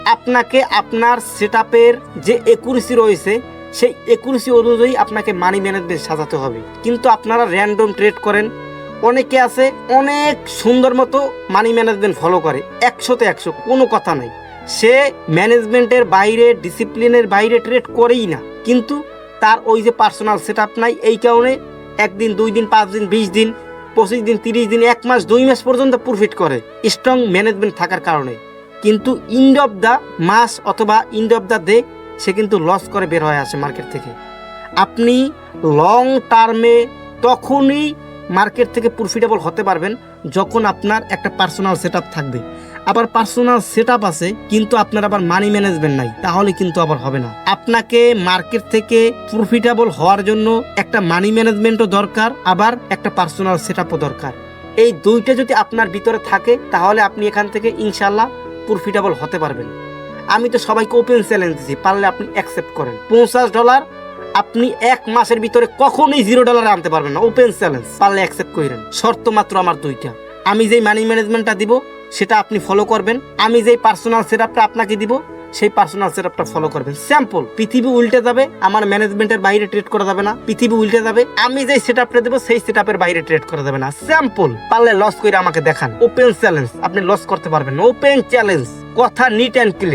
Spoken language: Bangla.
আপনাকে আপনার সেটআপের যে একুরেসি রয়েছে সেই একুরেসি অনুযায়ী আপনাকে মানি ম্যানেজমেন্ট সাজাতে হবে। কিন্তু আপনারা র্যান্ডম ট্রেড করেন, অনেকে আছে অনেক সুন্দর মতো মানি ম্যানেজমেন্ট ফলো করে, 100তে 100, কোনো কথা নাই। সে ম্যানেজমেন্টের বাইরে, ডিসিপ্লিনের বাইরে ট্রেড করেই না, কিন্তু তার ওই যে পার্সোনাল সেটআপ নাই, এই কারণে 1 দিন 2 দিন 5 দিন 20 দিন 25 দিন 30 দিন 1 মাস 2 মাস পর্যন্ত প্রফিট করে স্ট্রং ম্যানেজমেন্ট থাকার কারণে। কিন্তু এন্ড অফ দ্য মাস অথবা এন্ড অফ দ্য ডে সে কিন্তু লস করে বের হয়ে আসে মার্কেট থেকে। আপনি লং টার্মে তখনই মার্কেট থেকে প্রফিটেবল হতে পারবেন যখন আপনার একটা পার্সোনাল সেটআপ থাকবে। আবার পার্সোনাল সেটআপ আছে কিন্তু আপনার আবার মানি ম্যানেজমেন্ট নাই, তাহলে কিন্তু আবার হবে না। আপনাকে মার্কেট থেকে প্রফিটেবল হওয়ার জন্য একটা মানি ম্যানেজমেন্টও দরকার, আবার একটা পার্সোনাল সেটআপও দরকার। এই দুইটা যদি আপনার ভিতরে থাকে তাহলে আপনি এখান থেকে ইনশাল্লাহ প্রফিটেবল হতে পারবেন। আমি তো সবাইকে ওপেন চ্যালেঞ্জ দিচ্ছি, পারলে আপনি অ্যাকসেপ্ট করেন। $50 আপনি 1 মাসের ভিতরে কখনোই $0 আনতে পারবেন না। ওপেন চ্যালেঞ্জ, পারলে অ্যাকসেপ্ট করেন। শর্ত মাত্র আমার 2টা। আমি যেই মানি ম্যানেজমেন্টটা দিব সেটা আপনি ফলো করবেন, আমি যেই পার্সোনাল সেটআপটা আপনাকে দিব সেই পার্সোনাল সেটআপটা ফলো করবেন। স্যাম্পল। পৃথিবী উল্টে যাবে, আমার ম্যানেজমেন্টের বাইরে ট্রেড করা যাবে না। পৃথিবী উল্টে যাবে, আমি যেই সেটআপটা দেব সেই সেটআপের বাইরে ট্রেড করা যাবে না। স্যাম্পল। পারলে লস করে আমাকে দেখান। ওপেন চ্যালেঞ্জ, আপনি লস করতে পারবেন না। ওপেন চ্যালেঞ্জ, কথা নিট অ্যান্ড ক্লিন।